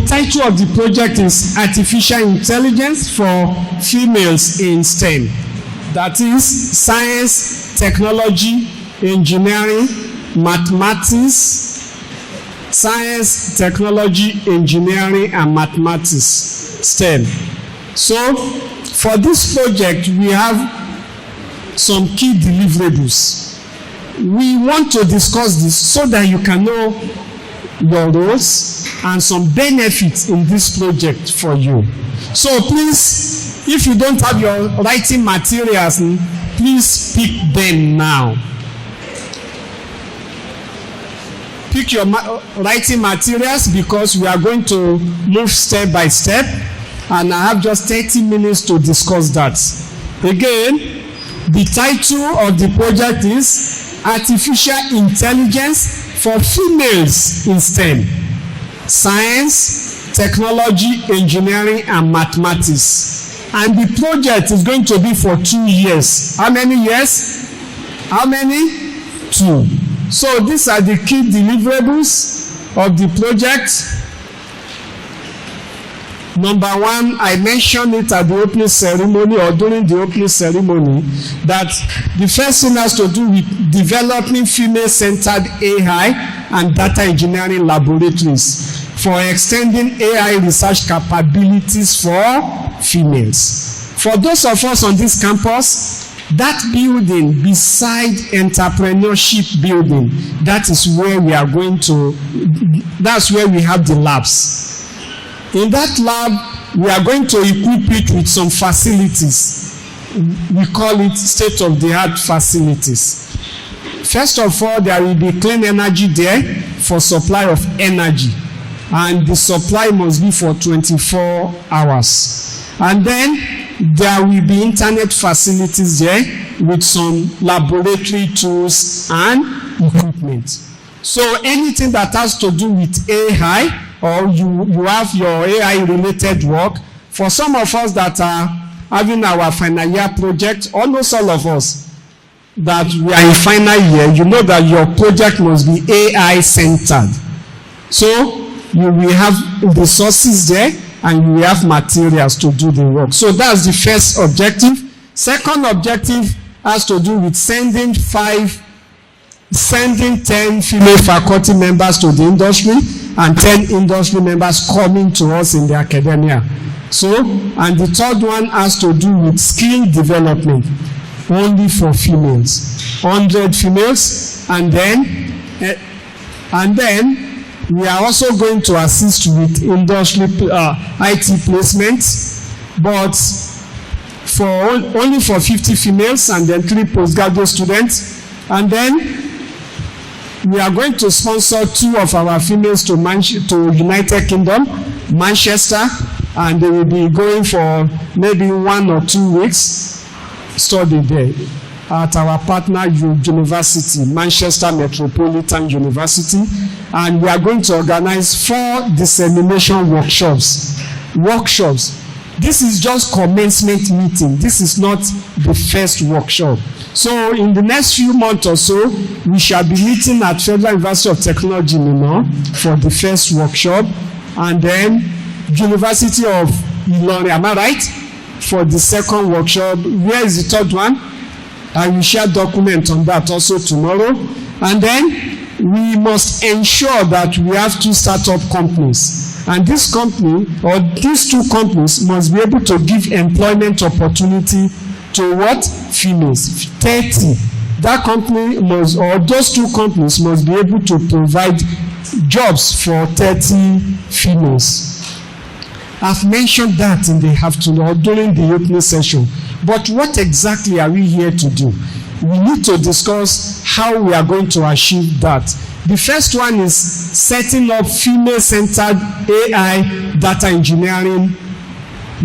title of the project is Artificial Intelligence for Females in STEM. That is science, technology, engineering, mathematics, science, technology, engineering, and mathematics, STEM. So, for this project, we have some key deliverables. We want to discuss this so that you can know your roles and some benefits in this project for you. So please, if you don't have your writing materials, please pick them now. Pick your writing materials because we are going to move step by step, and I have just 30 minutes to discuss that. Again, the title of the project is Artificial Intelligence for Females in STEM. Science, technology, engineering, and mathematics. And the project is going to be for 2 years. How many years? How many? 2. So these are the key deliverables of the project. Number 1, I mentioned it at the opening ceremony or during the opening ceremony that the first thing has to do with developing female-centered AI and data engineering laboratories for extending AI research capabilities for females. For those of us on this campus, that building beside entrepreneurship building, that is where we are going to, that's where we have the labs. In that lab, we are going to equip it with some facilities. We call it state-of-the-art facilities. First of all, there will be clean energy there for supply of energy. And the supply must be for 24 hours. And then there will be internet facilities there with some laboratory tools and equipment. So anything that has to do with AI, or you have your AI-related work, for some of us that are having our final year project, almost all of us that we are in final year, you know that your project must be AI-centered. So you will have resources there and you will have materials to do the work. So that's the first objective. Second objective has to do with sending 10 female faculty members to the industry and 10 industry members coming to us in the academia. So, and the third one has to do with skill development, only for females. 100 females, and then we are also going to assist with industry IT placements, but only for 50 females and then 3 postgraduate students. And then we are going to sponsor 2 of our females to United Kingdom, Manchester, and they will be going for maybe 1 or 2 weeks study there at our partner university, Manchester Metropolitan University, and we are going to organize 4 dissemination workshops. This is just commencement meeting. This is not the first workshop. So in the next few months or so, we shall be meeting at Federal University of Technology, for the first workshop, and then University of Ilorin, am I right? For the second workshop. Where is the third one? I will share document on that also tomorrow. And then we must ensure that we have 2 startup companies. And this company, or these 2 companies, must be able to give employment opportunity to what? Females. 30. That company must, or those 2 companies must be able to provide jobs for 30 females. I've mentioned that in the afternoon or during the opening session. But what exactly are we here to do? We need to discuss how we are going to achieve that. The first one is setting up female-centered AI data engineering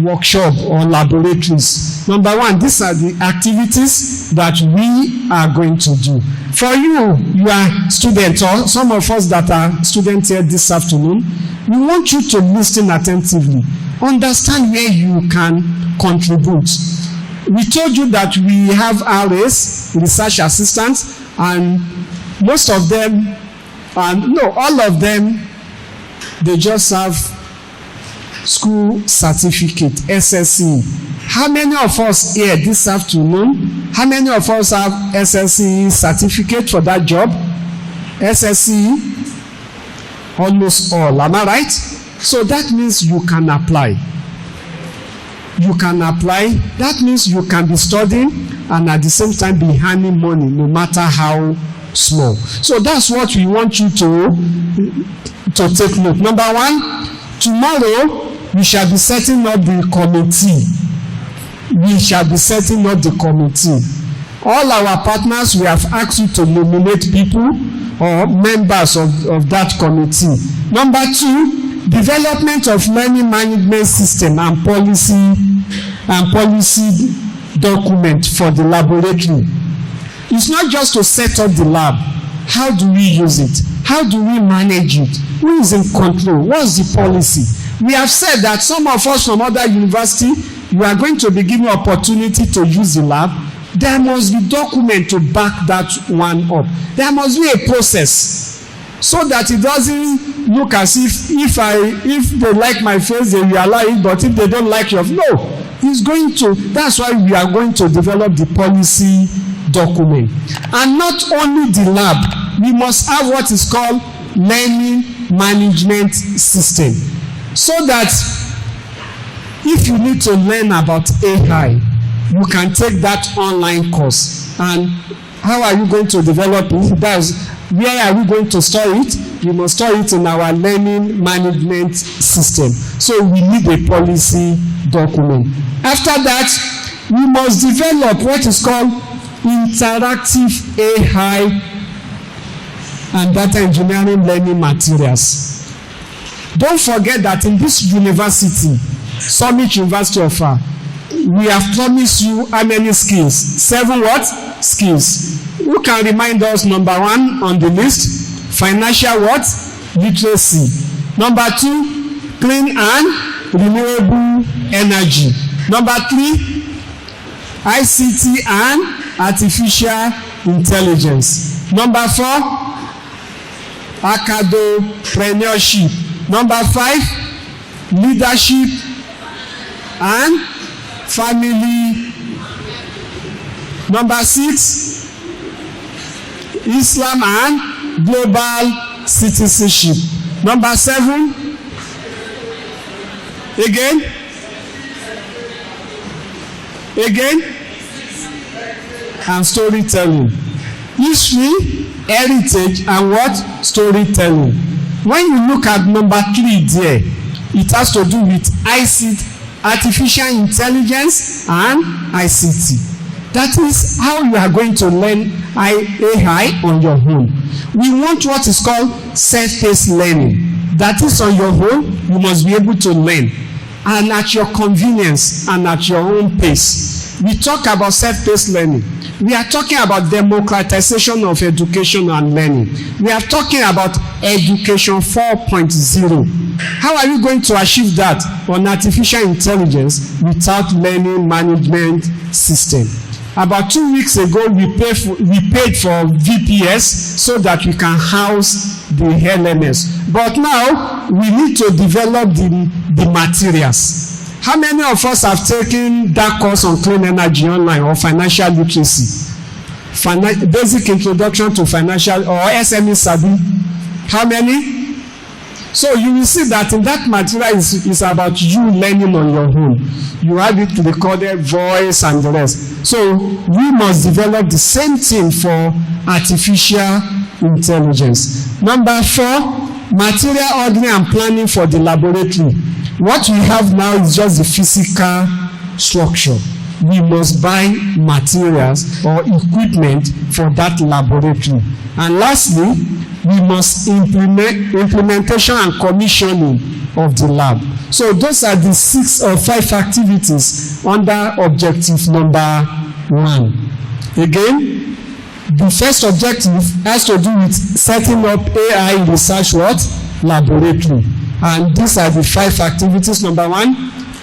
workshop or laboratories. Number 1, these are the activities that we are going to do. For you are students, or some of us that are students here this afternoon, we want you to listen attentively. Understand where you can contribute. We told you that we have RAs, research assistants, and all of them, they just have school certificate, SSCE. How many of us here this afternoon, how many of us have SSCE certificate for that job? SSCE? Almost all, am I right? So that means you can apply. You can apply. That means you can be studying and at the same time be earning money, no matter how small. So that's what we want you to take note. Number one, tomorrow we shall be setting up the committee. We shall be setting up the committee. All our partners, we have asked you to nominate people or members of that committee. Number two, development of learning management system and policy document for the laboratory. It's not just to set up the lab. How do we use it? How do we manage it? Who is in control? What's the policy? We have said that some of us from other universities, you are going to be given opportunity to use the lab. There must be document to back that one up. There must be a process so that it doesn't look as if they like my face, they will allow it, but if they don't like your, no, it's going to. That's why we are going to develop the policy document. And not only the lab, we must have what is called learning management system, so that if you need to learn about AI, you can take that online course. And how are you going to develop it? That's where are we going to store it? We must store it in our learning management system. So we need a policy document. After that, we must develop what is called interactive AI and data engineering learning materials. Don't forget that in this university, Summit University of we have promised you how many skills? 7 what? Skills. Who can remind us? Number 1 on the list, financial what? Literacy. Number 2, clean and renewable energy. Number 3, ICT and artificial intelligence. Number 4, academpreneurship. Number 5, leadership and family. Number 6, Islam and global citizenship. Number 7, again, and storytelling. History, heritage, and what? Storytelling. When you look at number 3 there, it has to do with ICT, artificial intelligence and ICT. That is how you are going to learn AI on your own. We want what is called self-paced learning. That is on your own, you must be able to learn. And at your convenience and at your own pace. We talk about self-paced learning. We are talking about democratization of education and learning. We are talking about education 4.0. How are you going to achieve that on artificial intelligence without learning management system? About 2 weeks ago, we paid for VPS so that we can house the LMS. But now, we need to develop the materials. How many of us have taken that course on clean energy online or financial literacy? Basic introduction to financial or SME Sabi? How many? So you will see that in that material is about you learning on your own. You have it recorded, voice and the rest. So we must develop the same thing for artificial intelligence. Number 4, material ordering and planning for the laboratory. What we have now is just the physical structure. We must buy materials or equipment for that laboratory. And lastly, we must implementation and commissioning of the lab. So those are the 6 or 5 activities under objective number 1. Again, the first objective has to do with setting up AI research laboratory. And these are the 5 activities. Number 1,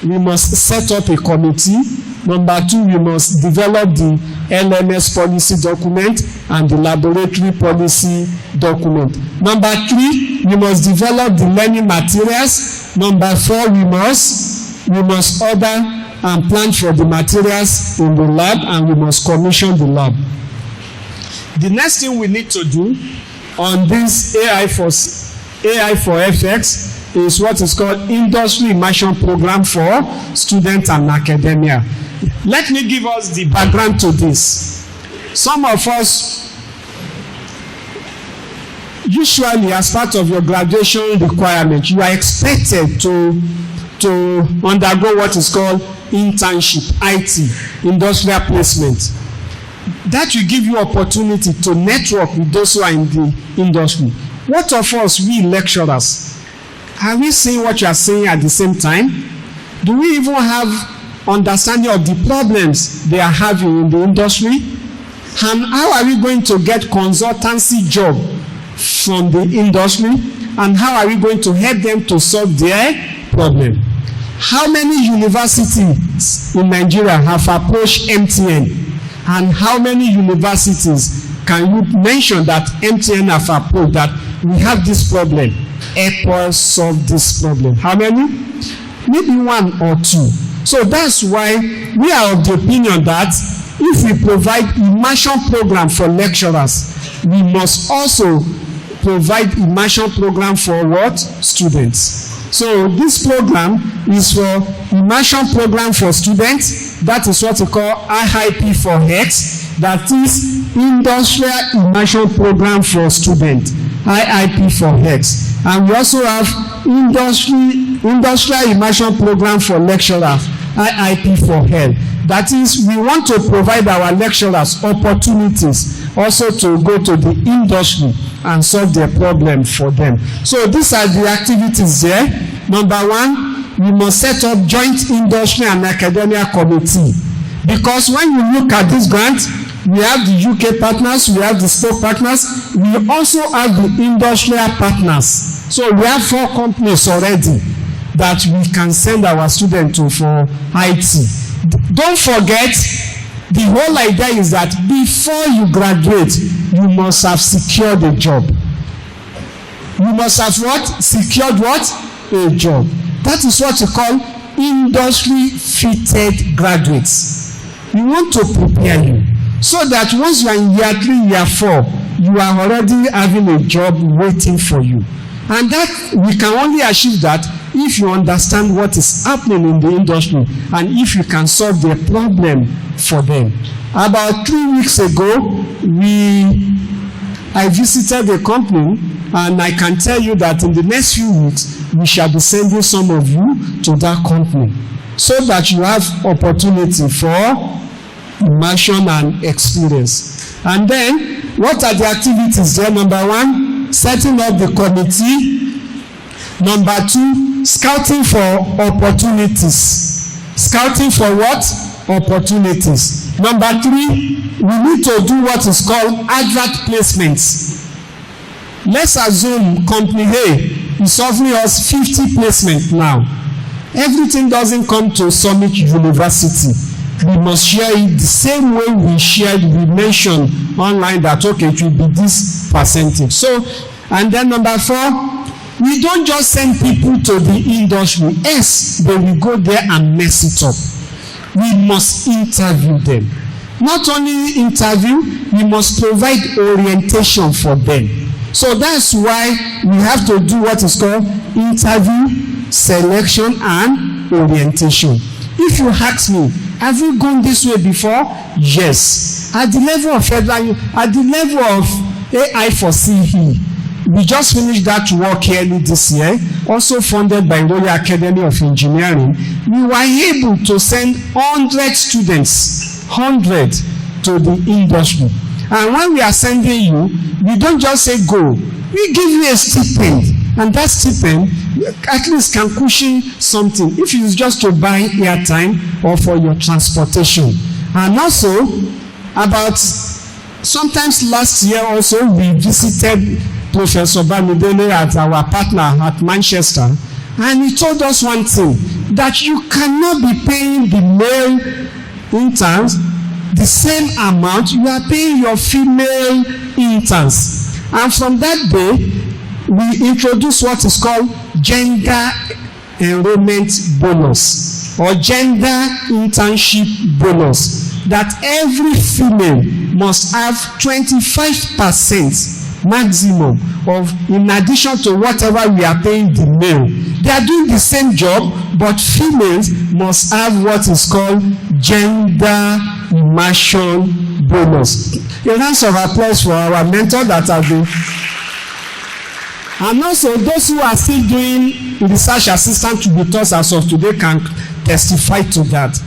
we must set up a committee. Number 2, we must develop the LMS policy document and the laboratory policy document. Number 3, we must develop the learning materials. Number 4, we must order and plan for the materials in the lab, and we must commission the lab. The next thing we need to do on this AI for FX is what is called industry immersion program for students and academia. Let me give us the background to this. Some of us, usually as part of your graduation requirement, you are expected to undergo what is called internship, IT, industrial placement. That will give you opportunity to network with those who are in the industry. What of us, we lecturers, are we saying what you are saying at the same time? Do we even have understanding of the problems they are having in the industry? And how are we going to get consultancy job from the industry? And how are we going to help them to solve their problem? How many universities in Nigeria have approached MTN? And how many universities can you mention that MTN have approached that we have this problem? Help us solve this problem. How many? Maybe 1 or 2. So that's why we are of the opinion that if we provide immersion program for lecturers, we must also provide immersion program for what? Students. So this program is for immersion program for students. That is what we call IIP for X. That is industrial immersion program for students. IIP for X. And we also have industrial immersion program for lecturers. IIP for L. That is, we want to provide our lecturers opportunities also to go to the industry and solve their problem for them. So these are the activities there. Number 1, we must set up joint industry and academia committee. Because when you look at this grant, we have the UK partners, we have the spoke partners, we also have the industrial partners. So we have 4 companies already that we can send our students to for IT. Don't forget, the whole idea is that before you graduate, you must have secured a job. You must have what? Secured what? A job. That is what you call industry-fitted graduates. We want to prepare you so that once you are in year 3, year 4, you are already having a job waiting for you. And that we can only achieve that if you understand what is happening in the industry and if you can solve the problem for them. About 3 weeks ago, I visited a company, and I can tell you that in the next few weeks, we shall be sending some of you to that company so that you have opportunity for immersion and experience. And then, what are the activities there? Number 1, setting up the committee. Number 2, scouting for opportunities. Scouting for what? Opportunities. Number 3, we need to do what is called advert placements. Let's assume company A is offering us 50 placements now. Everything doesn't come to Summit University. We must share it the same way we mentioned online that, okay, it will be this percentage. So, and then number 4, we don't just send people to the industry. Yes, they will go there and mess it up. We must interview them. Not only interview, we must provide orientation for them. So that's why we have to do what is called interview, selection, and orientation. If you ask me, have you gone this way before? Yes. At the level of federal, at the level of AI for CE, we just finished that work early this year, also funded by Royal Academy of Engineering. We were able to send 100 students, 100 to the industry. And when we are sending you, we don't just say go. We give you a stipend, and that stipend at least can cushion something if it's just to buy airtime or for your transportation. And also, about sometimes last year also, we visited Professor Bamidele at our partner at Manchester, and he told us one thing, that you cannot be paying the male interns, the same amount you are paying your female interns. And from that day, we introduce what is called gender enrollment bonus or gender internship bonus, that every female must have 25% maximum of, in addition to whatever we are paying the male. They are doing the same job, but females must have what is called gender immersion bonus. A round of applause for our mentor that have been. And also those who are still doing research assistant tutors as of today can testify to that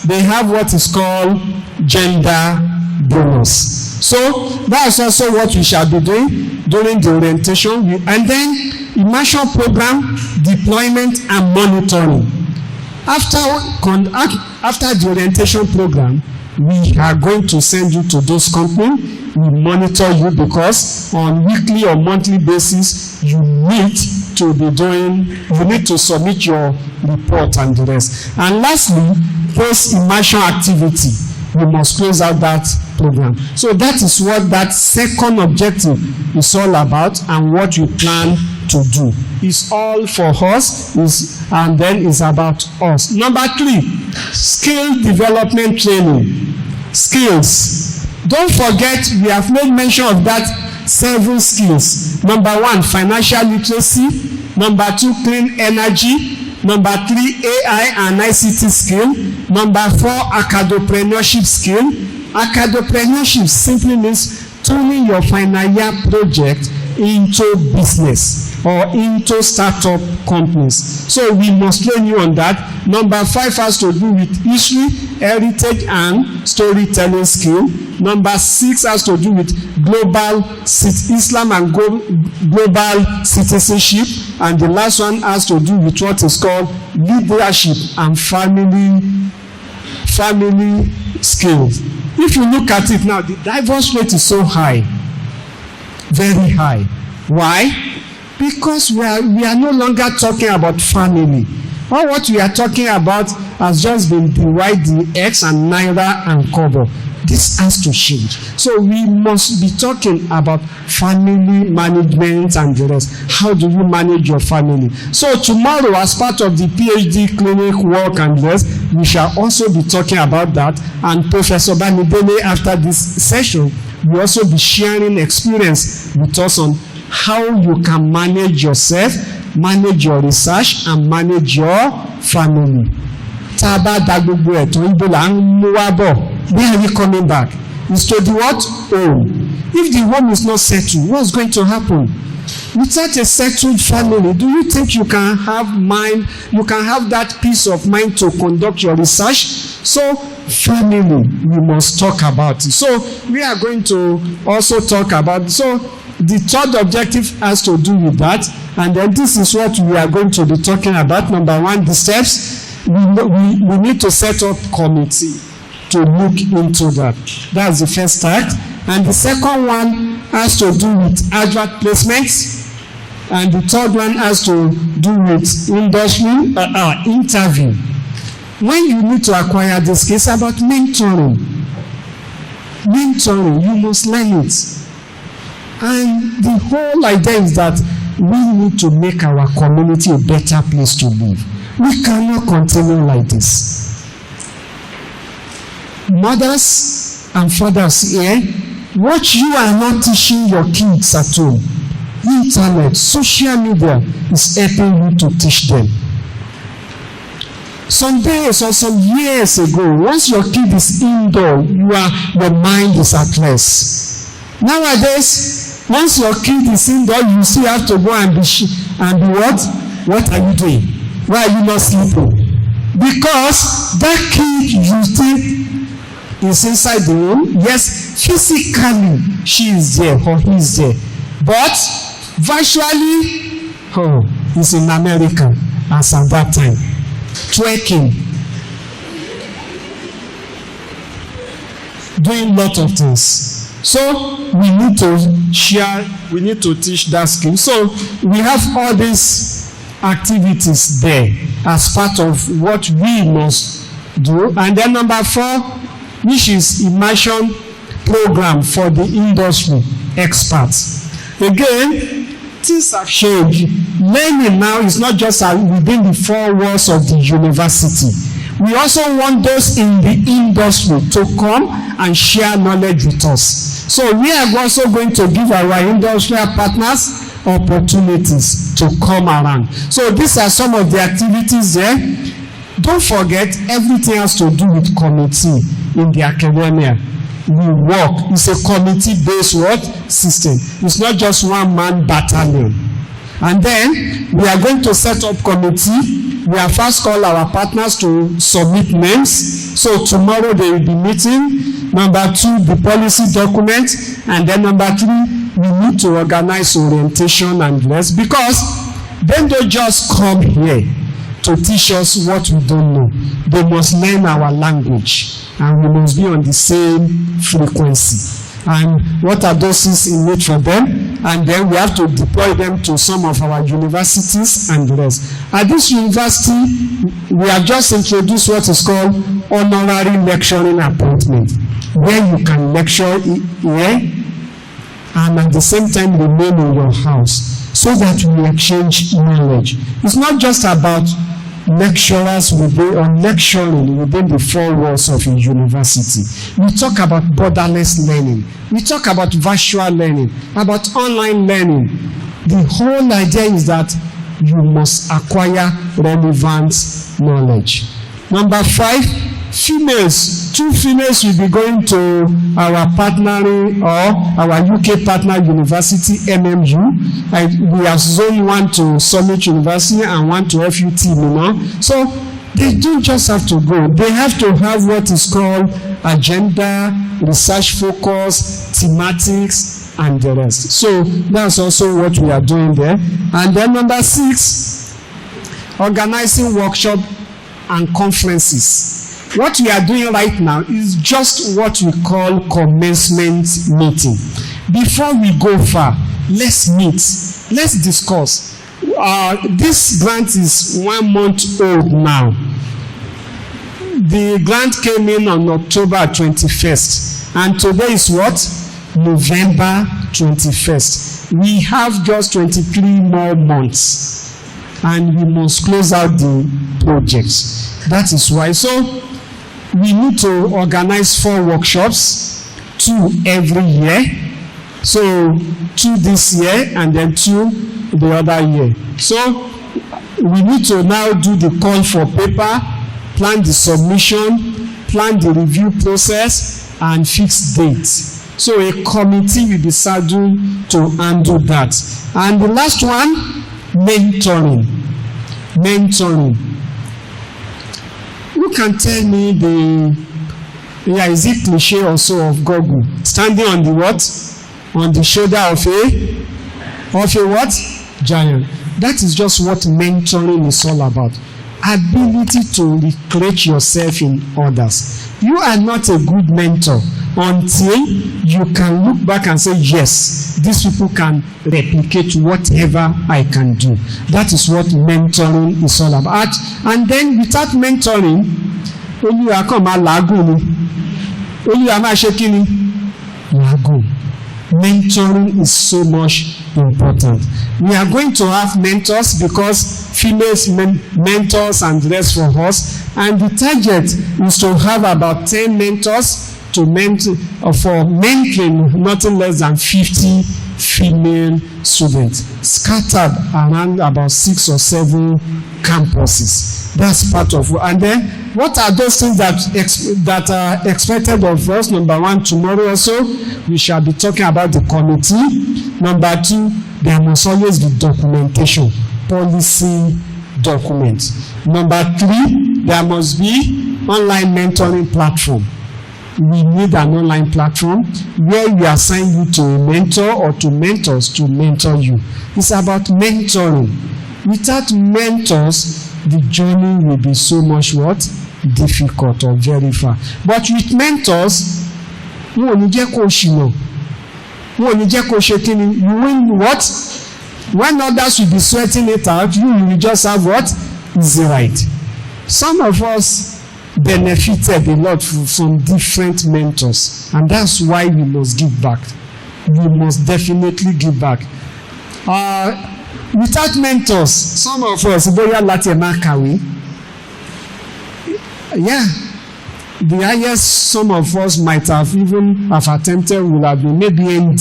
they have what is called gender bonus. So that's also what we shall be doing during the orientation. And then immersion program, deployment and monitoring. After the orientation program, we are going to send you to those companies. We monitor you because on weekly or monthly basis, you need to submit your report and the rest. And lastly, post-immersion activity. We must close out that program. So that is what that second objective is all about and what we plan to do. It's all for us, and then it's about us. Number 3, skill development training. Skills. Don't forget, we have made mention of that 7 skills. Number 1, financial literacy. Number 2, clean energy. Number 3, AI and ICT skill. Number 4, acadpreneurship skill. Acadpreneurship simply means turning your final year project into business or into startup companies. So we must train you on that. Number 5 has to do with history, heritage, and storytelling skill. Number 6 has to do with Islam and global citizenship. And the last one has to do with what is called leadership and family skills. If you look at it now, the divorce rate is so high, very high. Why? Because we are no longer talking about family. All what we are talking about has just been divide the X and Naira and Kobo. This has to change. So we must be talking about family management and the rest. How do you manage your family? So tomorrow, as part of the PhD clinic work and the rest, we shall also be talking about that. And Professor Bamidele, after this session, will also be sharing experience with us on how you can manage yourself, manage your research, and manage your family. Where are we coming back? It's to the what? Home. If the home is not settled, what's going to happen? Without a settled family, do you think you can have that peace of mind to conduct your research? So, family, we must talk about it. So, we are going to also talk about, so the third objective has to do with that. And then this is what we are going to be talking about. Number 1, the steps. We need to set up committee to look into that. That's the first start. And the second one has to do with advert placements. And the third one has to do with interview. When you need to acquire this case about mentoring, you must learn it. And the whole idea is that we need to make our community a better place to live. We cannot continue like this. Mothers and fathers here, what you are not teaching your kids at home, internet, social media is helping you to teach them. Some days or some years ago, once your kid is indoor, your mind is at rest. Nowadays, once your kid is indoor, you still have to go and be what? What are you doing? Why are you not sleeping? Because that kid you think is inside the room. Yes, physically she is there or he is there. But virtually, he's in America as at that time. Twerking. Doing a lot of things. So we need to share, we need to teach that skill. So we have all these activities there as part of what we must do. And then number 4, which is immersion program for the industry experts. Again, things have changed. Learning now is not just within the 4 walls of the university. We also want those in the industry to come and share knowledge with us. So we are also going to give our industrial partners opportunities to come around. So these are some of the activities there. Don't forget, everything has to do with committee in the academia. We work. It's a committee-based system. It's not just one-man battalion. And then we are going to set up committee. We have first called our partners to submit names. So tomorrow they will be meeting. Number 2, the policy document. And then number 3, we need to organize orientation and rest, because they don't just come here to teach us what we don't know. They must learn our language, and we must be on the same frequency. And what are those things in need for them? And then we have to deploy them to some of our universities and the rest. At this university, we have just introduced what is called honorary lecturing appointment, where you can lecture here and at the same time remain in your house, so that we exchange knowledge. It's not just about lecturers or lecturing within the 4 walls of a university. We talk about borderless learning. We talk about virtual learning, about online learning. The whole idea is that you must acquire relevant knowledge. Number 5, females. 2 females will be going to our partnering or our UK partner university, MMU. We have zone 1 to Summit University and 1 to FUT Milan. So they don't just have to go. They have to have what is called agenda, research focus, thematics, and the rest. So that's also what we are doing there. And then number 6, organizing workshop and conferences. What we are doing right now is just what we call commencement meeting. Before we go far, let's meet, let's discuss. This grant is 1 month old now. The grant came in on October 21st, and today is what? November 21st. We have just 23 more months, and we must close out the projects. That is why. So we need to organize 4 workshops, 2 every year. So 2 this year and then 2 the other year. So we need to now do the call for paper, plan the submission, plan the review process, and fix dates. So a committee will be saddled to handle that. And the last one, mentoring. Mentoring. Who can tell me is it cliche also of Google? Standing on the what? On the shoulder of a what? Giant. That is just what mentoring is all about. Ability to recreate yourself in others. You are not a good mentor until you can look back and say, yes, these people can replicate whatever I can do. That is what mentoring is all about. And then without mentoring, Olúwa kàn máa làágùn ni. Olúwa máa ṣe kí ni? Làágùn. Mentoring is so much important. We are going to have mentors because females mentors and the rest for us, and the target is to have about 10 mentors to mentor for mentoring nothing less than 50 female students scattered around about 6 or 7 campuses. That's part of it. And then what are those things that are expected of us? Number 1, tomorrow also we shall be talking about the committee. Number 2, there must always be documentation, policy documents. Number 3, there must be online mentoring platform. We need an online platform where we assign you to a mentor or to mentors to mentor you. It's about mentoring. Without mentors, the journey will be so much what? Difficult or very far. But with mentors, you will jẹ́ kó ṣìnà. Wọ́n ò ní jẹ́ kó ṣe kíni. You win what? When others will be sweating it out, you will just have what? Easy ride. Some of us, benefited a lot from different mentors, and that's why we must give back. We must definitely give back. Without mentors, some of us, boya lati makawi, yeah, the highest some of us might have even have attempted would have been maybe ND.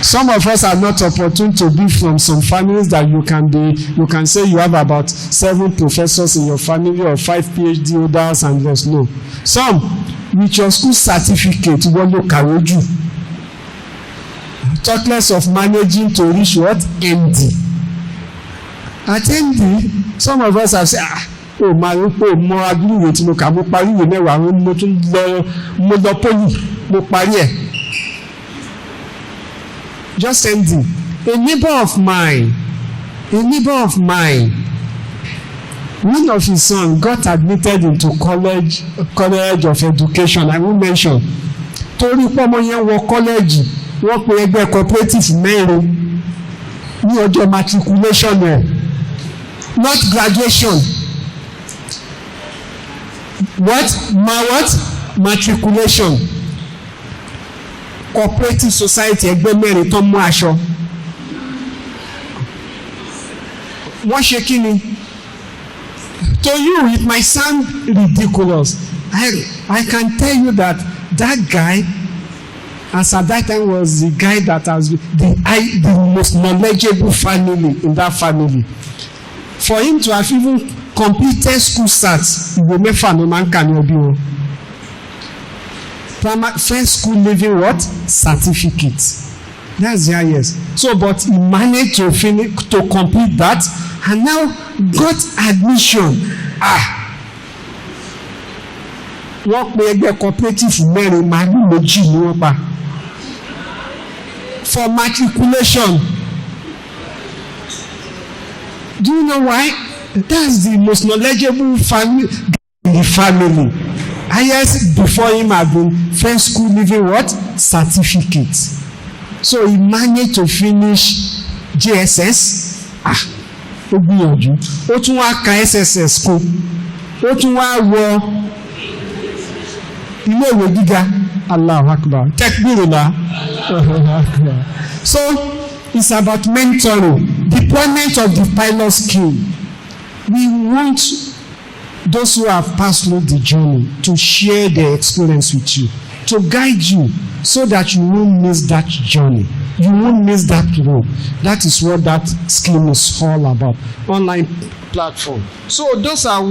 Some of us are not opportune to be from some families that you can say you have about 7 professors in your family or 5 PhD holders and there's no. Some with your school certificate, you want to carry you. Talk less of managing to reach what? ND. At ND, some of us have said, mo agree with mo ka mo pari we mewa mo tun lo poli mo pari e. Just ending. A neighbor of mine, one of his sons got admitted into college of education. I won't mention. Torí pé ọmọ yẹn wọ college, wọ́n pe ẹgbẹ́ cooperative mẹ́rin ní ọjọ́ matriculation rẹ̀, not graduation. What? Matriculation. Cooperative society ẹgbẹ́ mẹ́rin tó mú aṣọ. Wọ́n ṣe kí ni? To you, it might sound ridiculous. I can tell you that guy, as at that time, was the guy that has the most knowledgeable family in that family. For him to have even completed school stats, ìwé mẹ́fà ló máa ń kà ní ọbí wọn. First school leaving what? Certificate. That's the highest. So, but he managed to complete that, and now got admission. Wọ́n pe ẹgbẹ́ cooperative mẹ́rin màálù méjì ni wọ́n pa for matriculation. Do you know why? That's the most knowledgeable family in the family. Highest before him have been first school leaving what? Certificate. So he managed to finish JSS. Ó gbìyànjú. Ó tún wá ka SSS kún. Ó tún wá wọ ilé ìwé gíga. Allahu Akbar. Tekbirullah. So it's about mentoring, deployment of the pilot skill. We want those who have passed through the journey to share their experience with you, to guide you so that you won't miss that journey. You won't miss that road. That is what that scheme is all about. Online platform. So those are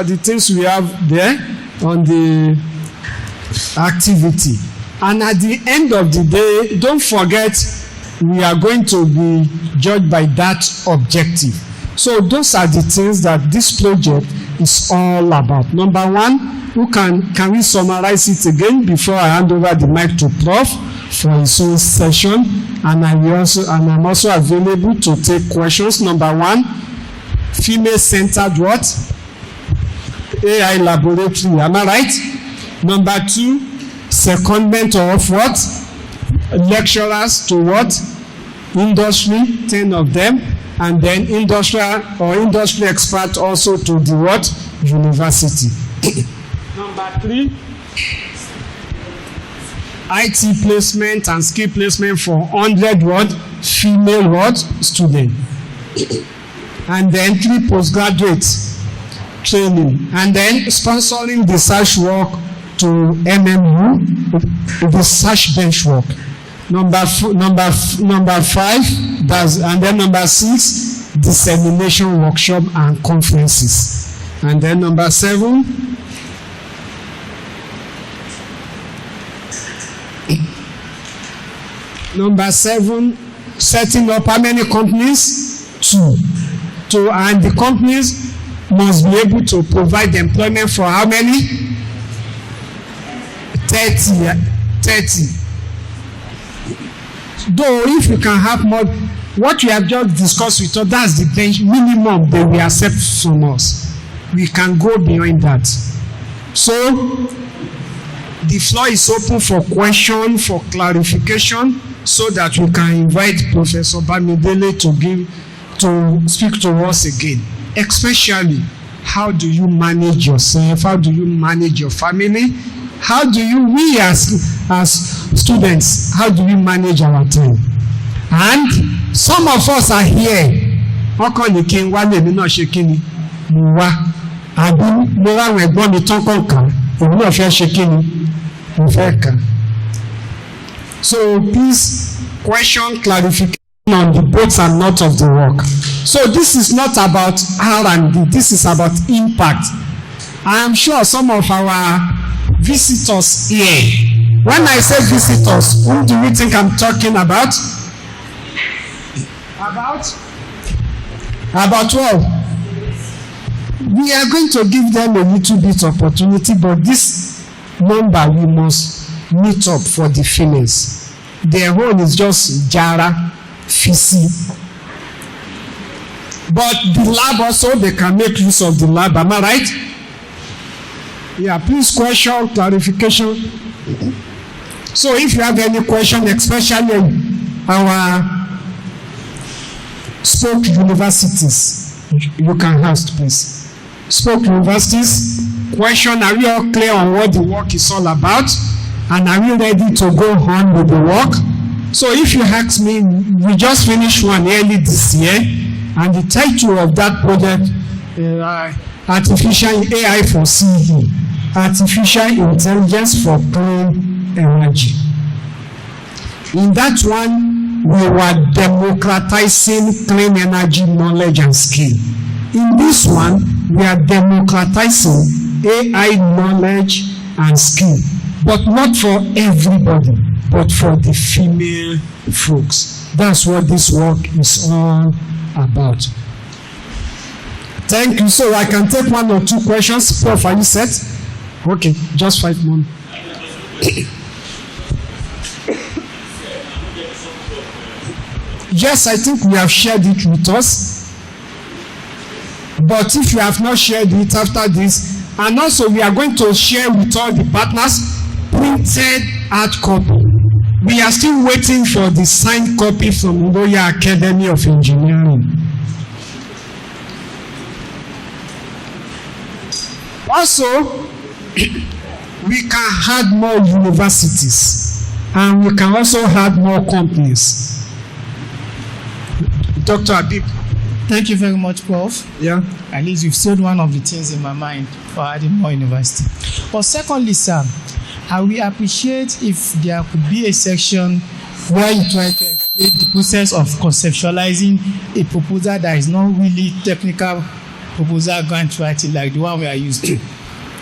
the things we have there on the activity. And at the end of the day, don't forget we are going to be judged by that objective. So those are the things that this project is all about. Number one, can we summarize it again before I hand over the mic to Prof for his own session? And I'm also available to take questions. Number one, female-centered what? AI laboratory. Am I right? Number two, secondment of what? Lecturers to what? Industry, 10 of them. And then industry expert also to the what? University. Number three, IT placement and skill placement for 100 what? Female what? Student. And then 3 postgraduate training. And then sponsoring research work to MMU, research bench work. Number 5, and then number 6, dissemination workshop and conferences. And then number 7, setting up how many companies? 2. And the companies must be able to provide employment for how many? 30. Though if you can have more, what we have just discussed with us, that's the bench minimum they will accept from us. We can go beyond that. So the floor is open for question, for clarification, so that we can invite Professor Bamidele to speak to us again, especially how do you manage yourself, how do you manage your family, how do you, we as students, how do we manage our time? And some of us are here. Ọkàn ní kí n wá lèmi náà ṣe kí ni mo wá àbí mo ráwọn ẹ̀gbọ́n mi tán kọ̀ọ̀kan èmi náà fẹ́ ṣe kí ni mo fẹ́ kà. So please question clarification on the bolts and nuts of the work. So this is not about R&D, this is about impact. I am sure some of our visitors here, when I say visitors, who do you think I'm talking about? About what? We are going to give them a little bit opportunity, but this number we must meet up for the females. Their own is just Jara, Fisi. But the lab also, they can make use of the lab. Am I right? Yeah, please question, clarification. So if you have any question, especially our spoke universities, you can ask, please. Spoke universities, question, are we all clear on what the work is all about? And are we ready to go on with the work? So if you ask me, we just finished one early this year, and the title of that project, Artificial AI for CE, Artificial Intelligence for Clean Energy. In that one, we were democratizing clean energy knowledge and skill. In this one, we are democratizing AI knowledge and skill, but not for everybody, but for the female folks. That's what this work is all about. Thank you. So I can take one or two questions. Prof, are you set? Okay, just 5 more. Yes, I think we have shared it with us. But if you have not shared it after this, and also we are going to share with all the partners printed hard copy. We are still waiting for the signed copy from Royal Academy of Engineering. Also, we can add more universities, and we can also add more companies. Dr. Abib. Thank you very much, Prof. Yeah. At least you've said one of the things in my mind for adding more university. But secondly, sir, I will appreciate if there could be a section where you try to explain the process of conceptualizing a proposal that is not really technical proposal grant writing like the one we are used to.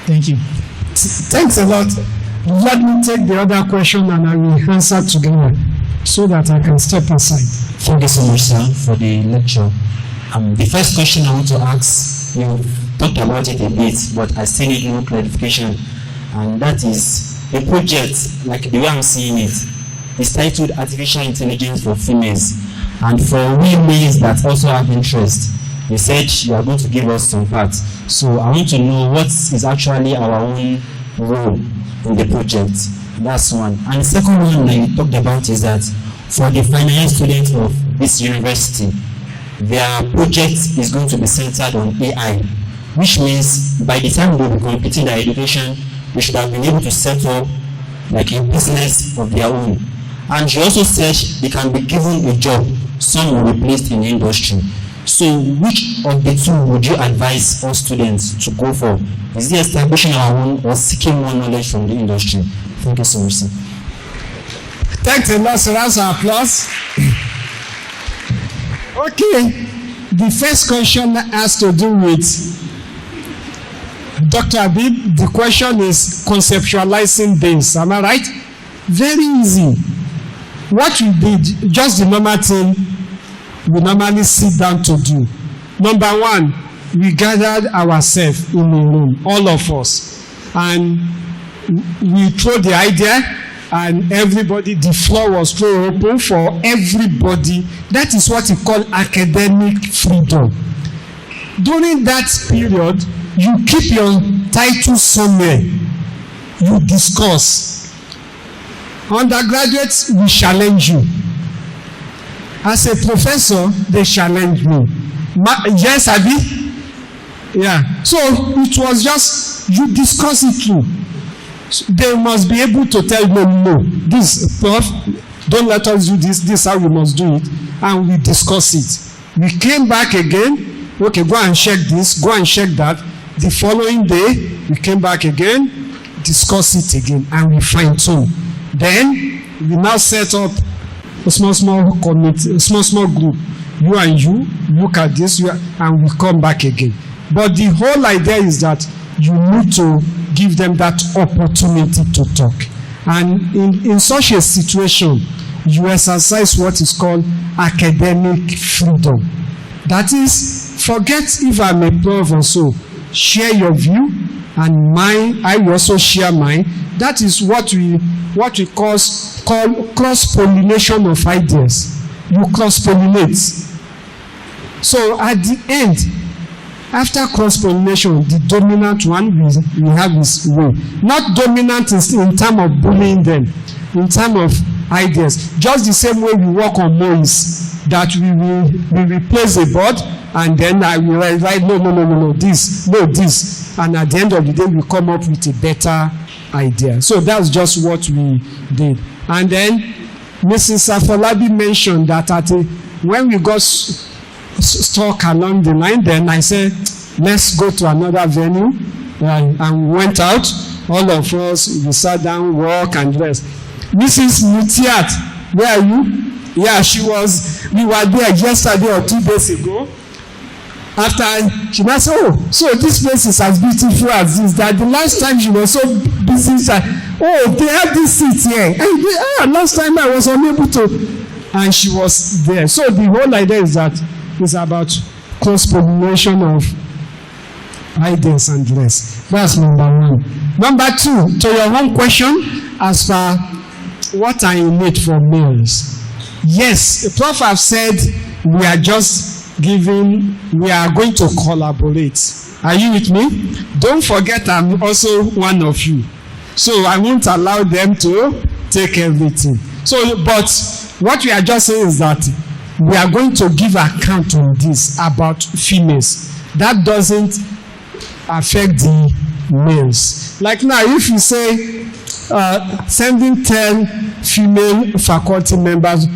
Thank you. Thanks a lot. Let me take the other question and I will answer together so that I can step aside. Thank you so much, sir, for the lecture. The first question I want to ask, you talked about it a bit, but I still need more clarification. And that is, a project, like the way I'm seeing it, is titled Artificial Intelligence for Females. And for we males that also have interest, you said you are going to give us some parts. So I want to know what is actually our own role in the project. That's one. And the second one that you talked about is that for the final year students of this university, their project is going to be centered on AI, which means by the time they will be completing their education, they should have been able to set up like a business of their own. And you also said they can be given a job, some will be placed in the industry. So which of the two would you advise all students to go for? Is it establishing our own or seeking more knowledge from the industry? Thank you so much, sir. Thanks a lot, sir. That's our applause. Okay, the first question has to do with Dr. Abib. The question is conceptualizing things. Am I right? Very easy. What we did, just the normal thing we normally sit down to do. Number one, we gathered ourselves in a room, all of us, and we throw the idea, and everybody, the floor was thrown open for everybody. That is what we call academic freedom. During that period, you keep your title somewhere, you discuss. Undergraduates, we challenge you. As a professor, they challenged me. Yes, Abi? Yeah. So it was just, you discuss it through. So they must be able to tell me, no, this, Prof, don't let us do this, this is how we must do it. And we discuss it. We came back again, okay, go and check this, go and check that. The following day, we came back again, discuss it again, and we fine-tune. Then, we now set up a small committee, a small group. You and you, look at this, and we come back again. But the whole idea is that you need to give them that opportunity to talk. And in such a situation, you exercise what is called academic freedom. That is, forget if I'm a prof or so, share your view, and mine, I will also share mine. That is what we call cross-pollination of ideas. You cross-pollinate. So at the end, after cross-pollination, the dominant one we have is way. Not dominant in terms of bullying them, in terms of ideas. Just the same way we work on noise, that we replace a board, and then I will write, no, this, and at the end of the day, we come up with a better idea. So that's just what we did. And then Mrs. Afolabi mentioned that when we got stuck along the line, then I said, let's go to another venue, and we went out. All of us, we sat down, walk, and rest. Mrs. Mutiat, where are you? Yeah, we were there yesterday or 2 days ago. After she now said, oh, so this place is as beautiful as this. That the last time she was so busy, they have this seat here. And last time I was unable to. And she was there. So the whole idea is that it's about cross-pollination of ideas and dress. That's number one. Number two, to your own question, as far what I need for males. Yes, the Prof have said we are going to collaborate. Are you with me? Don't forget I'm also one of you. So I won't allow them to take everything. So, but what we are just saying is that we are going to give account on this about females. That doesn't affect the males. Like now, if you say sending 10 female faculty members,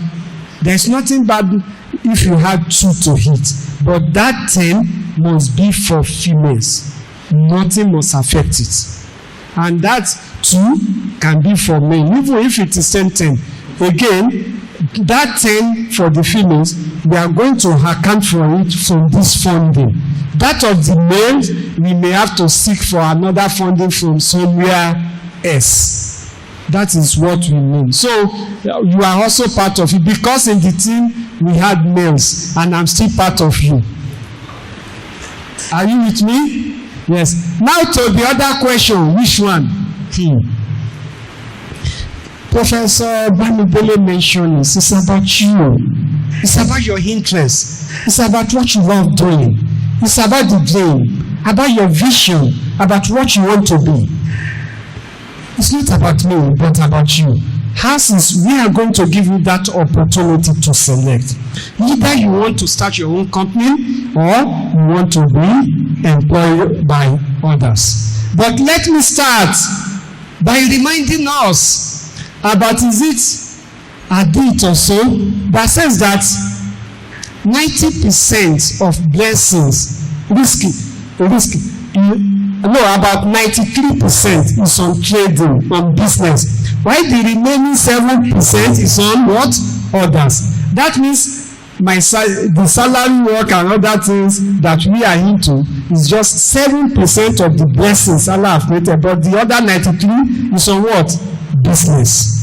there's nothing bad if you had 2 to hit, but that 10 must be for females. Nothing must affect it. And that 2 can be for men, even if it is 10. Again, that 10 for the females, we are going to account for it from this funding. That of the males, we may have to seek for another funding from somewhere else. That is what we mean. So you are also part of it, because in the team we had males, and I'm still part of you. Are you with me? Yes. Now to the other question, which one? Professor Bamidele mentioned this. It's about you. It's about your interests. It's about what you love doing. It's about the dream, about your vision, about what you want to be. It's not about me, but about you. Houses, we are going to give you that opportunity to select. Either you want to start your own company, or you want to be employed by others. But let me start by reminding us about, is it a bit or so, that says that 90% of blessings, about 93% is on trading, on business. While the remaining 7% is on what? Others. That means the salary work and other things that we are into is just 7% of the blessings Allah have created, but the other 93 is on what? Business.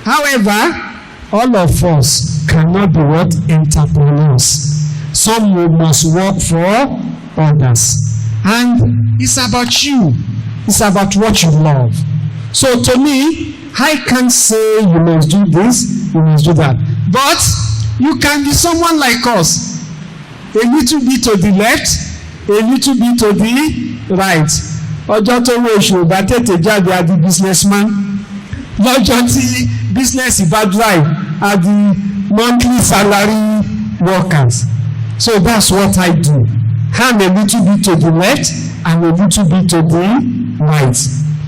However, all of us cannot be what? Entrepreneurs. Some must work for others. And it's about you. It's about what you love. So to me, I can't say you must do this, you must do that. But you can be someone like us. A little bit to the left, a little bit to the right. Ọjọ́ tó wo ìṣòro tètè jáde àdí businessman. Lọ́jọ́ tí business ìbá drive, are the monthly salary workers. So that's what I do. I'm a little bit to the left and a little bit to the right.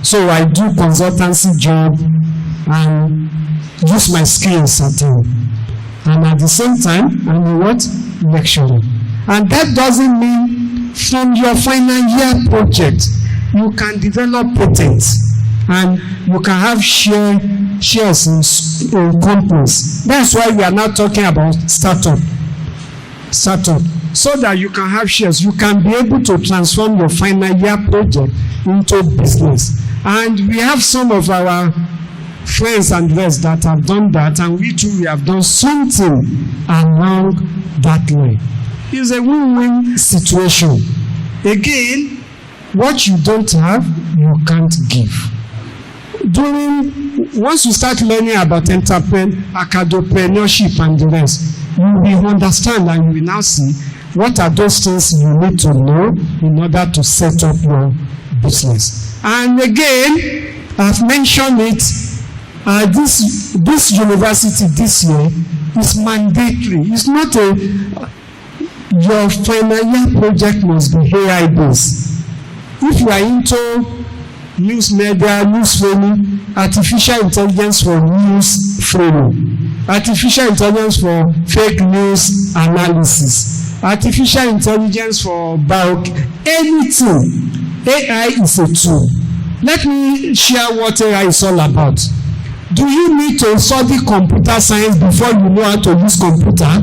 So I do consultancy job and use my skills at home. And at the same time, I'm a what? Lecturer. And that doesn't mean from your final year project, you can develop patents and you can have shares in companies. That's why we are now talking about startup. So that you can have shares. You can be able to transform your final year project into business. And we have some of our friends and others that have done that, and we too, we have done something along that line. It's a win-win situation. Again, what you don't have, you can't give. Once you start learning about entrepreneurship and the rest, you will understand and you will now see what are those things you need to know in order to set up your business. And again, I've mentioned it, this university this year is mandatory. It's not your final year project must be AI based. If you are into news media, news framing, artificial intelligence for news framing, artificial intelligence for fake news analysis, artificial intelligence for anything, AI is a tool. Let me share what AI is all about. Do you need to study computer science before you know how to use computer?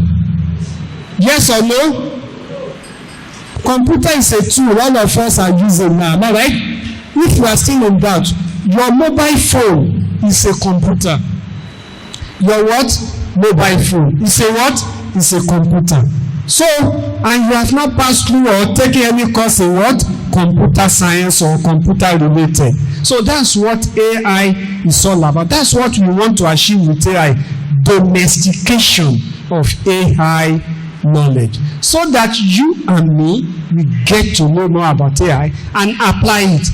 Yes or no? Computer is a tool all of us are using now, am I right? If you are still in doubt, your mobile phone is a computer. Your what? Mobile phone is a what? Is a computer. So, and you have not passed through or taken any course in what? Computer science or computer related. So that's what AI is all about. That's what we want to achieve with AI. Domestication of AI knowledge. So that you and me, we get to know more about AI and apply it.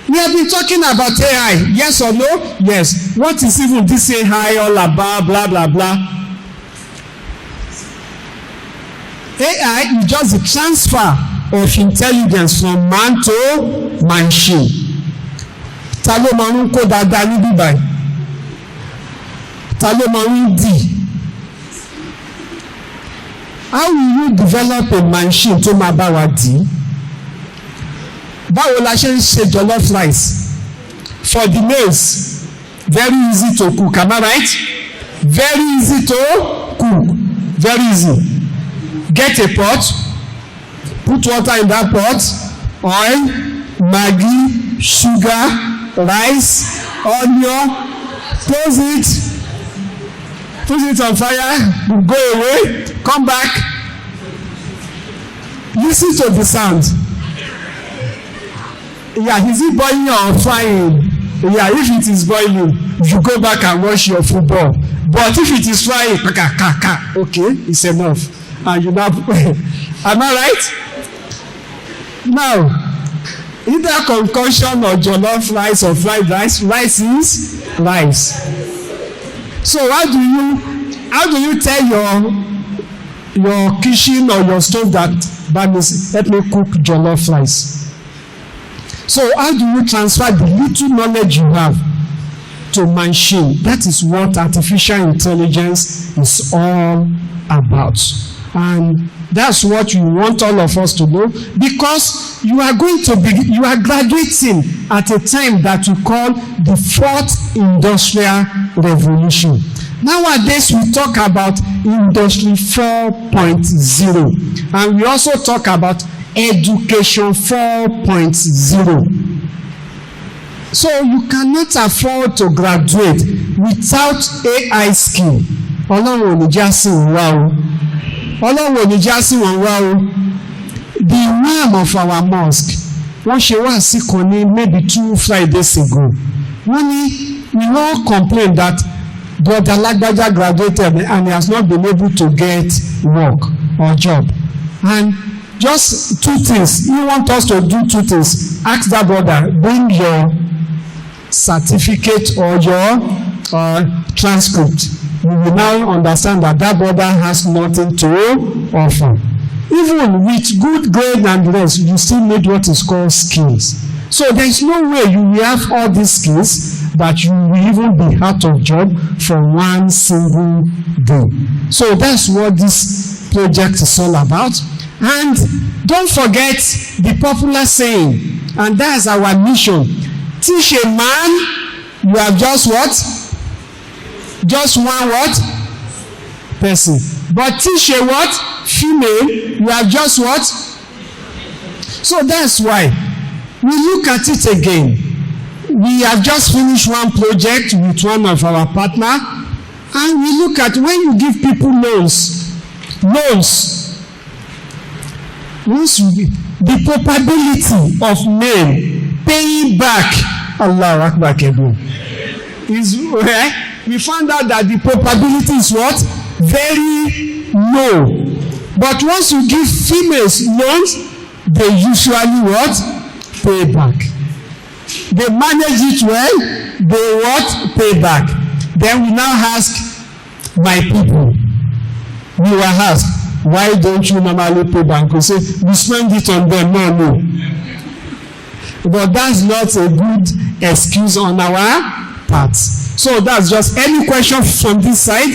We have been talking about AI, yes or no? Yes. What is even this AI all about, blah, blah, blah? AI is just the transfer of intelligence from man to machine. Ta ló máa ń kó dáadáa níbí báyìí? Ta ló máa ń dì? How will you develop a machine tó máa bá wa dì? Báwo la ṣe ń ṣe jollof rice? For the maize, very easy to cook, am I right? Very easy to cook, very easy. Get a pot, put water in that pot, oil, maggi, sugar, rice, onion, put it on fire, go away, come back, listen to the sound. Yeah, is it boiling or frying? Yeah, if it is boiling, you go back and wash your football. But if it is frying, okay, it's enough. And you now, am I right? Now, either concoction or jollof rice or fried rice, rice is rice. So how do you tell your kitchen or your stove that let me cook jollof rice? So how do you transfer the little knowledge you have to machine? That is what artificial intelligence is all about. And that's what we want all of us to know, because you are graduating at a time that we call the 4th industrial revolution. Nowadays we talk about industry 4.0, and we also talk about education 4.0. So you cannot afford to graduate without AI skill. Ọlọ́run ò ní já sí wọn wá o. Ọlọ́run ò ní já sí wọn wá o. The imam of our mosque, wọ́n ṣe wá sí kan ní maybe 2 Fridays ago. Wọ́n ní we all complain that Brother Lagbaja graduated and he has not been able to get work or job. And just 2 things. You want us to do 2 things. Ask that brother, bring your certificate or your transcript. you will now understand that that brother has nothing to offer. Even with good grade and the rest, you still need what is called skills. So there is no way you will have all these skills that you will even be out of job for one single day. So that's what this project is all about. And don't forget the popular saying, and that's our mission. Teach a man, you have just what? Just one what? Person. But teach a what? Female, you have just what? So that's why we look at it again. We have just finished one project with one of our partners, and we look at when you give people loans, once the probability of men paying back, Allah Akbar Kebu, is we found out that the probability is what? Very low. But once you give females loans, they usually what? Pay back. They manage it well, they what? Pay back. Then we now ask my people, we were asked, why don't you normally pay back? We say, we spend it on them. No. But that's not a good excuse on our part. So that's just any question from this side?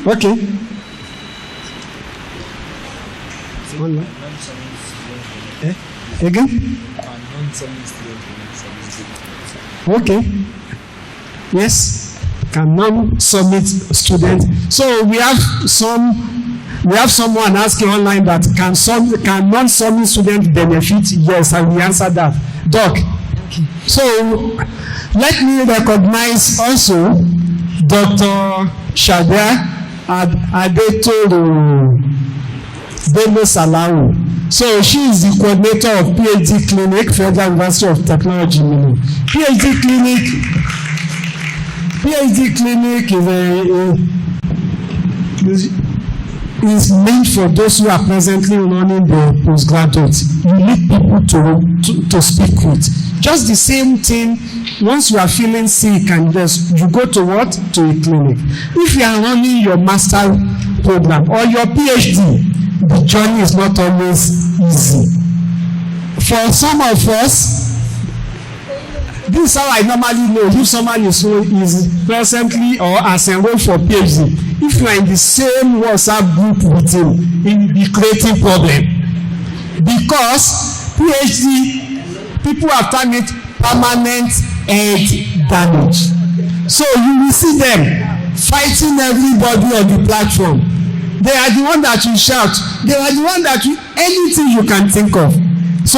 Okay. Again? Okay. Yes. Can non-submit student. So we have someone asking online that can non-submit student benefit? Yes, and we answer that. Doc. Okay. So let me recognize also Dr. Shadia Adetoro Bello Salawu. So she is the coordinator of PhD Clinic, Federal University of Technology. PhD Clinic is meant for those who are presently running the postgraduate. You need people to speak with. Just the same thing, once you are feeling sick and you go to what? To a clinic. If you are running your master program or your PhD, the journey is not always easy. For some of us, this is how I normally know if someone is presently or has enrolled for PhD. If you are in the same WhatsApp group with him, he will be creating problem. Because PhD, people have termed it permanent head damage. So you will see them fighting everybody on the platform. They are the one that you shout. They are the one that anything you can think of. So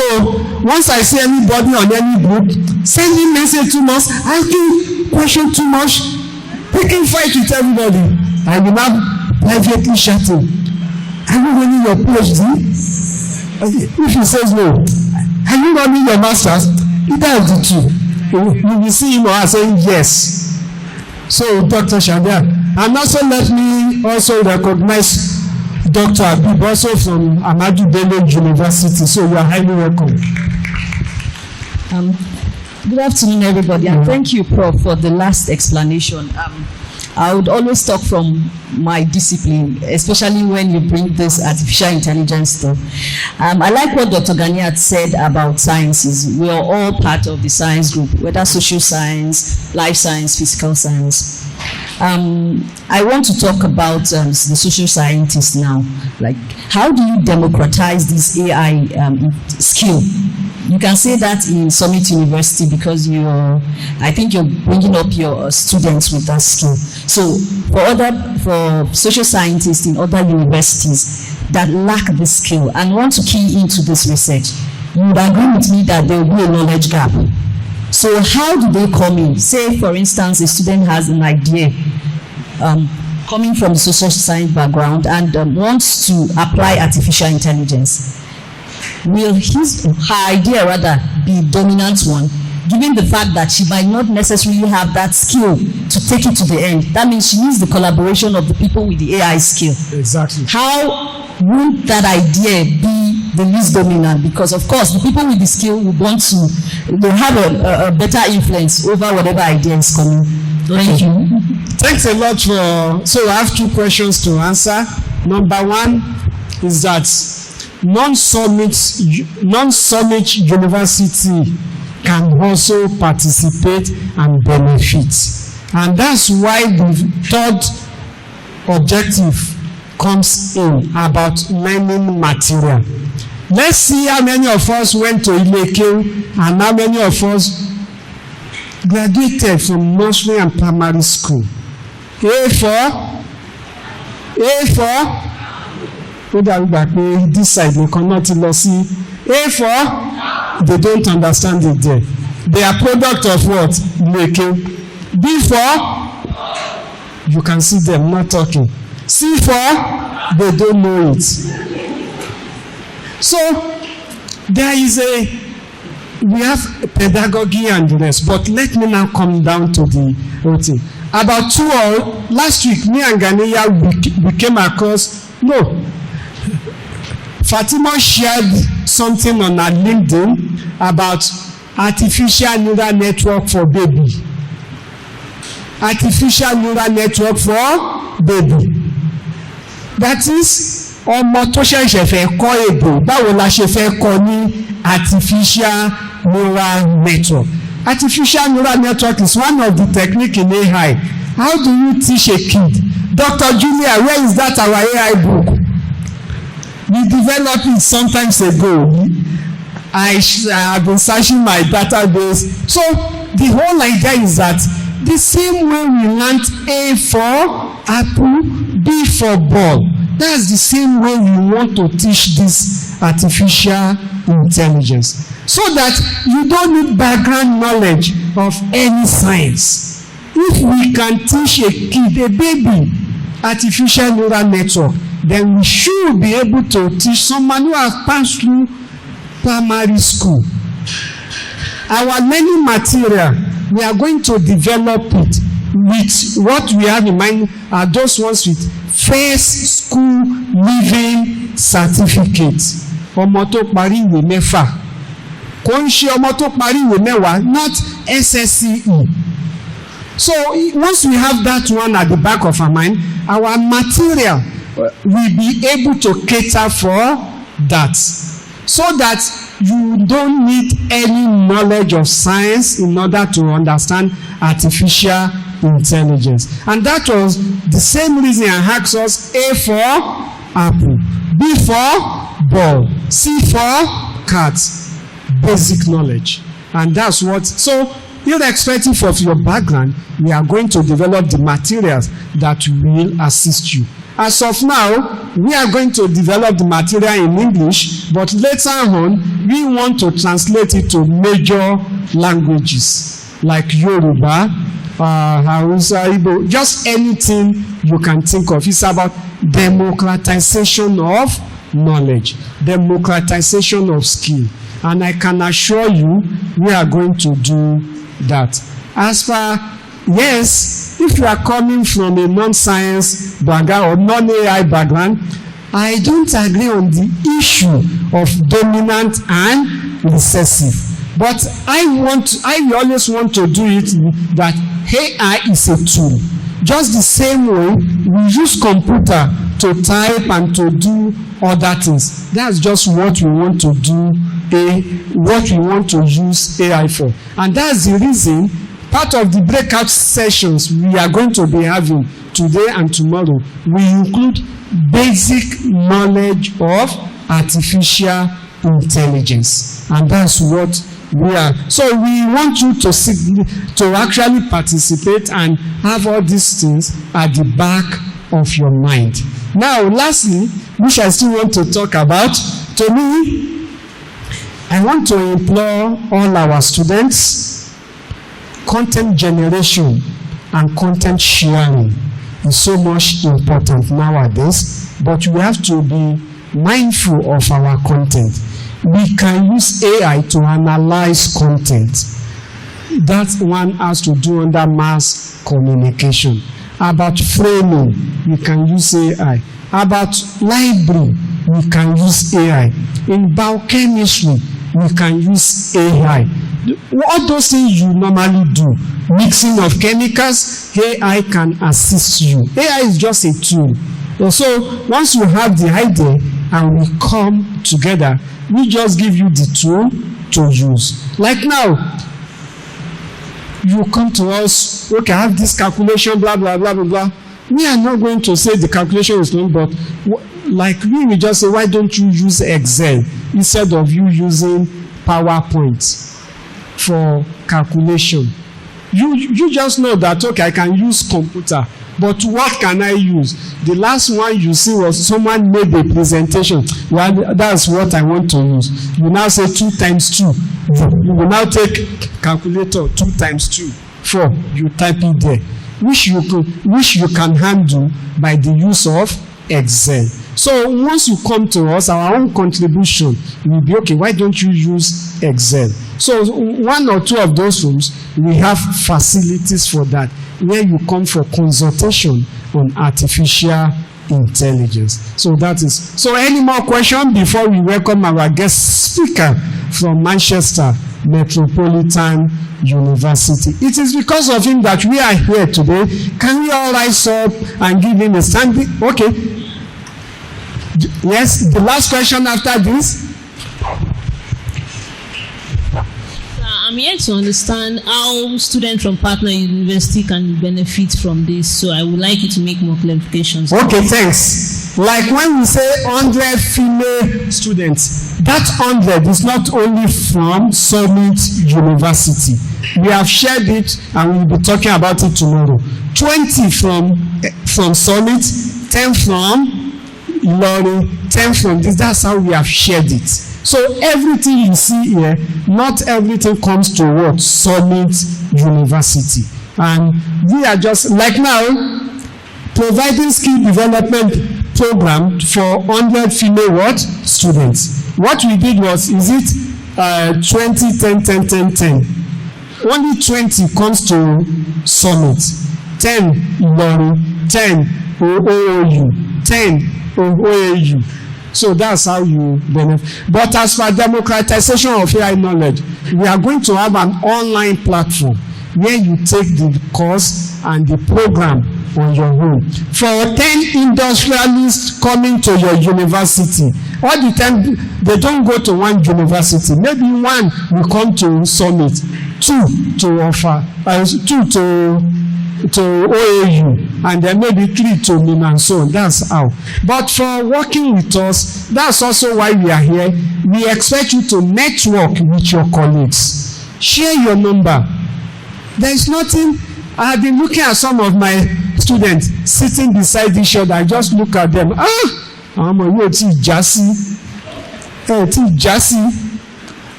once I see anybody on any group sending message too much, asking question too much, picking fight with everybody, I will now privately shouting, are you running your PhD? If he says no, are you running your masters? Either of the two. You will see him or her saying yes. So Dr. Shadia, and also let me also recognize Dr. Abib, also from Ahmadu Bello University. So you are highly welcome. Good afternoon, everybody, and thank you, Prof, for the last explanation. I would always talk from my discipline, especially when you bring this artificial intelligence stuff. I like what Dr. Ganiat said about sciences. We are all part of the science group, whether social science, life science, physical science. I want to talk about the social scientists now. Like, how do you democratize this AI skill? You can say that in Summit University because I think you're bringing up your students with that skill. So for social scientists in other universities that lack this skill and want to key into this research, you would agree with me that there will be a knowledge gap. So how do they come in? Say, for instance, a student has an idea coming from the social science background and wants to apply artificial intelligence. Will her idea rather be dominant one, given the fact that she might not necessarily have that skill to take it to the end? That means she needs the collaboration of the people with the AI skill. Exactly. How would that idea be the least dominant? Because of course the people with the skill will want to, they have a better influence over whatever idea is coming. Thank you. Thanks a lot for. So I have 2 questions to answer. Number 1 is that non-summit university can also participate and benefit, and that's why the 3rd objective comes in about learning material. Let's see how many of us went to Ileke and how many of us graduated from nursery and primary school. A4 ó dàrú gbà pé this side nìkan náà ti lọ sí A4 they don't understand it there. They are product of what? Ileke. B4 you can see them not talking. C4 they don't know it. So there is we have pedagogy and the rest, but let me now come down to the whole thing. About last week, me and Ganiya we came across, Fatima shared something on her LinkedIn about artificial neural network for baby. Artificial neural network for baby. That is, ọmọ tó ṣẹ̀ṣẹ̀ fẹ́ kọ́ èdè báwo la ṣe fẹ́ kọ́ ní artificial neural network. Artificial neural network is one of the techniques in AI. How do you teach a kid? Dr. Julia, where is that our AI book? We developed it some times ago. I have been searching my database. So the whole idea is that the same way we learned A for apple, B for ball, that's the same way we want to teach this artificial intelligence, so that you don't need background knowledge of any science. If we can teach a kid, a baby, artificial neural network, then we should be able to teach someone who has passed through primary school. Our learning material, we are going to develop it with what we have in mind are those ones with first school leaving certificate. Ọmọ tó parí ìwé mẹ́fà kò ń ṣe ọmọ tó parí ìwé mẹ́wàá, not SSCE. So once we have that one at the back of our mind, our material will be able to cater for that, so that you don't need any knowledge of science in order to understand artificial intelligence. And that was the same reason I asked us A for apple, B for ball, C for cat, basic knowledge. And that's what, so irrespective of your background, we are going to develop the materials that will assist you. As of now, we are going to develop the material in English, but later on, we want to translate it to major languages like Yoruba, Hausa, Igbo, just anything you can think of. It's about democratization of knowledge, democratization of skill. And I can assure you, we are going to do that. As far, yes, if you are coming from a non-science background or non-AI background, I don't agree on the issue of dominant and recessive. But I always want to do it that AI is a tool. Just the same way we use computer to type and to do other things. That's just what we want to do, what we want to use AI for. And that's the reason part of the breakout sessions we are going to be having today and tomorrow will include basic knowledge of artificial intelligence. And that's what we are. So we want you to actually participate and have all these things at the back of your mind. Now, lastly, which I still want to talk about, to me, I want to implore all our students, content generation and content sharing is so much important nowadays, but we have to be mindful of our content. We can use AI to analyze content. That one has to do under mass communication. About framing, we can use AI. About library, we can use AI. In biochemistry, we can use AI. All those things you normally do, mixing of chemicals, AI can assist you. AI is just a tool. So once you have the idea and we come together, we just give you the tool to use. Like now, you come to us, okay, I have this calculation, blah, blah, blah, blah, blah. We are not going to say the calculation is wrong, but like we will just say, why don't you use Excel instead of you using PowerPoint for calculation? You just know that, okay, I can use computer, but what can I use? The last one you see was someone made a presentation. Well, that's what I want to use. You now say 2 times 2. You will now take calculator, 2 times 2, 4. You type it there, which you can handle by the use of Excel. So once you come to us, our own contribution will be, okay, why don't you use Excel? So 1 or 2 of those rooms, we have facilities for that, where you come for consultation on artificial intelligence. So that is. So any more questions before we welcome our guest speaker from Manchester Metropolitan University? It is because of him that we are here today. Can we all rise up and give him a standing? Okay. Yes, the last question after this. I'm here to understand how students from partner university can benefit from this. So I would like you to make more clarifications. Okay, thanks. Like when we say 100 female students, that 100 is not only from Summit University. We have shared it and we'll be talking about it tomorrow. 20 from Summit, 10 from Ilorin, 10 from this. That's how we have shared it. So everything you see here, not everything comes to what? Summit University. And we are just, like now, providing skill development program for 100 female what? Students. What we did was, is it 20, 10, 10, 10, 10. Only 20 comes to Summit. 10 Ilorin, 10 OOU, 10 OAU. So that's how you benefit. But as for democratization of AI knowledge, we are going to have an online platform where you take the course and the program on your own. For 10 industrialists coming to your university, all the time they don't go to one university. Maybe one will come to Summit, 2 to offer, 2 to OAU, and then maybe 3 to NIM and so on. That's how. But for working with us, that's also why we are here. We expect you to network with your colleagues. Share your number. There is nothing. I have been looking at some of my students sitting beside each other. I just look at them. Àwọn tí jásí.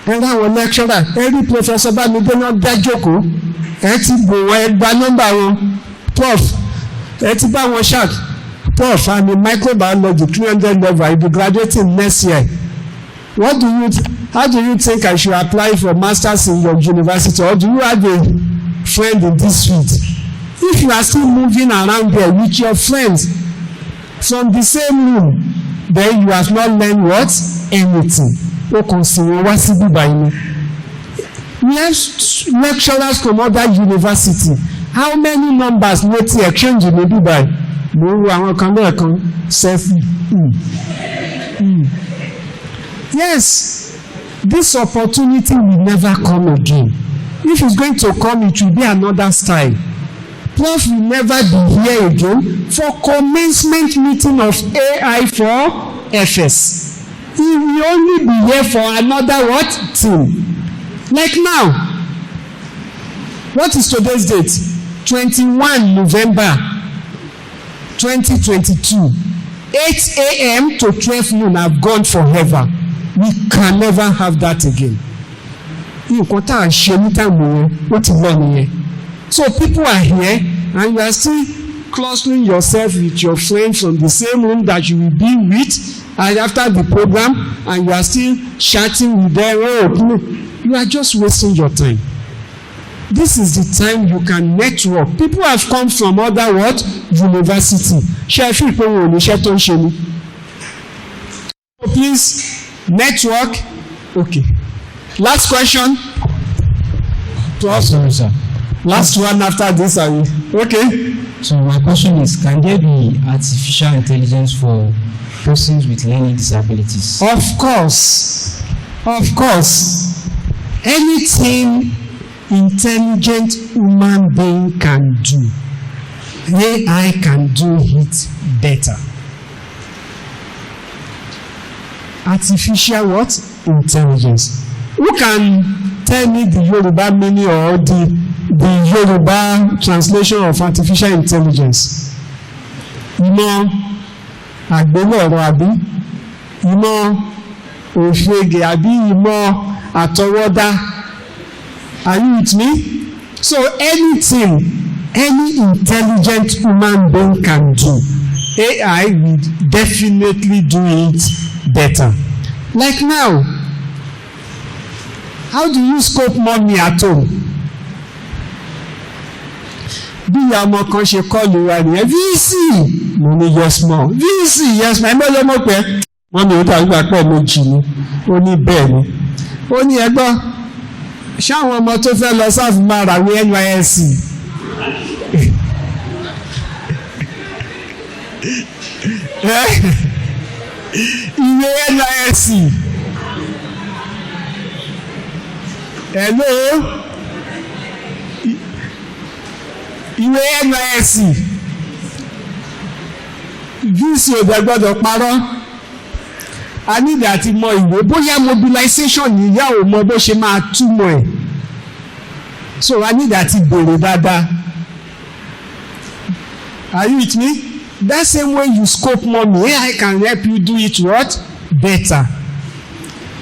And our lecturer, every professor bá mi gbé náà dá jókòó. Ti bò wọ́n ẹgbàá nọ́mbà wọn. Prof, ti bá wọn ṣáàt. Prof, I'm in microbiology 300 level. I will be graduating next year. How do you think I should apply for masters in your university? Or do you have a friend in this field? If you are still moving around there with your friends from the same room, then you have not learned what? Anything. O kàn sí wọn wá sí bíbá yìí. We have lecturers from other university. How many numbers ló ti exchange ní bíbá yìí? Mo ń wo àwọn kan lẹ́ẹ̀kan selfie. Yes, this opportunity will never come again. If it's going to come, it will be another style. Prof will never be here again for commencement meeting of AI for FS. He will only be here for another what? Team. Like now. What is today's date? 21 November 2022. 8 a.m. to 12 noon have gone forever. We can never have that again. Nǹkan tá à ń ṣe ní táìmù yẹn, ó ti lọ nìyẹn. So people are here and you are still clustering yourself with your friends from the same room that you will be with, and after the program, and you are still chatting with them. Oh, you are just wasting your time. This is the time you can network. People have come from other what? University. Ṣé ẹ fi ìpè wọn ò ní iṣẹ́ tó ń ṣe ni? Please network. Okay. Last question. Sorry, sir. Last one after this, are you? Okay. So my question is, can there be artificial intelligence for persons with learning disabilities? Of course. Of course. Anything intelligent human being can do, AI can do it better. Artificial what? Intelligence. Who can tell me the Yoruba meaning or the Yoruba translation of artificial intelligence? Ìmọ̀ àgbélẹ̀rọ àbí? Ìmọ̀ òfegè àbí ìmọ̀ àtọwọ́dá? Are you with me? So anything any intelligent human being can do, AI will definitely do it better. Like now, how do you scope money at home? Bí ìyá ọmọ kan ṣe kọlù wa nìyẹn, VC mo ní yes ma, VC yes ma, ẹ mọ́ lọ́mọ pẹ́ wọ́n ní ó dàbí àpẹ́ méjì ni, ó ní bẹ́ẹ̀ ni, ó ní ẹgbọ́n ṣáwọn ọmọ tó fẹ́ lọ sáfù máa ràwé NYSC. Ìwé NYSC. Hello? Ìwé NYSC. VC ò dẹ̀ gbọ́dọ̀ parọ́. A nílò àti mọ ìwé bóyá mobilization ìyá ò mọ bó ṣe máa túmọ̀ ẹ̀. So a nílò àti bèrè dáadáa. Are you with me? That same way you scope money, AI can help you do it what? Better.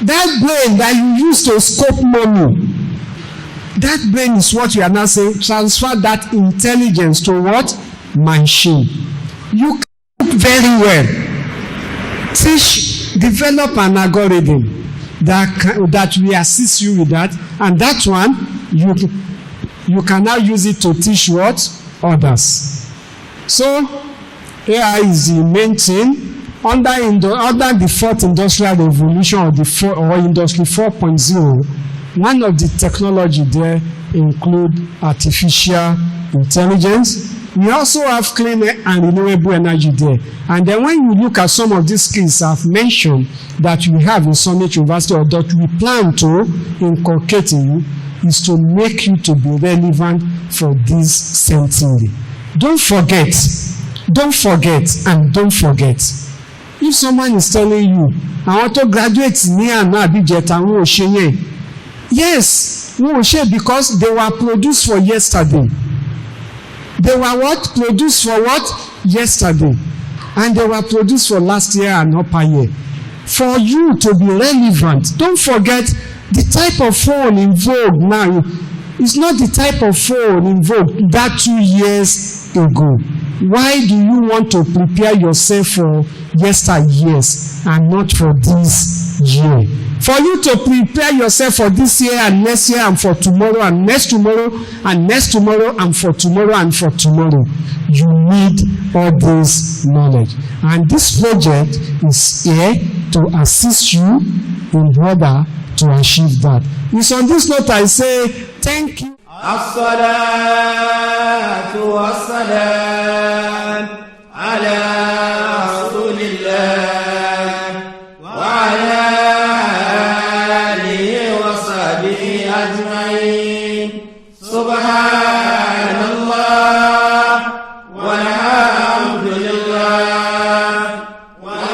That brain that you use to scope money, that brain is what we are now saying, transfer that intelligence to what? Machine. You can very well teach, develop an algorithm that will assist you with that, and that one you can now use it to teach what? Others. So AI is the main thing under the fourth industrial revolution or industry 4.0. One of the technology there include artificial intelligence. We also have clean and renewable energy there. And then when you look at some of these skills I've mentioned that we have in Summit University or that we plan to inculcate in you, is to make you to be relevant for this century. Don't forget, and don't forget. If someone is telling you, I want to graduate ní àná àbíjẹta, wọn ò ṣe yẹn. Yes, wọn ò ṣe because they were produced for yesterday. They were what? Produced for what? Yesterday. And they were produced for last year and upper year. For you to be relevant, don't forget the type of phone in vogue now is not the type of phone in vogue that 2 years ago. Why do you want to prepare yourself for yesteryears and not for this year? For you to prepare yourself for this year and next year and for tomorrow and next tomorrow and next tomorrow and for tomorrow and for tomorrow, you need all this knowledge. And this project is here to assist you in order to achieve that. It's on this note I say thank you. As-salatu was-salam ala rasulillah wa ala alihi wa sahbihi ajma'in. Subhan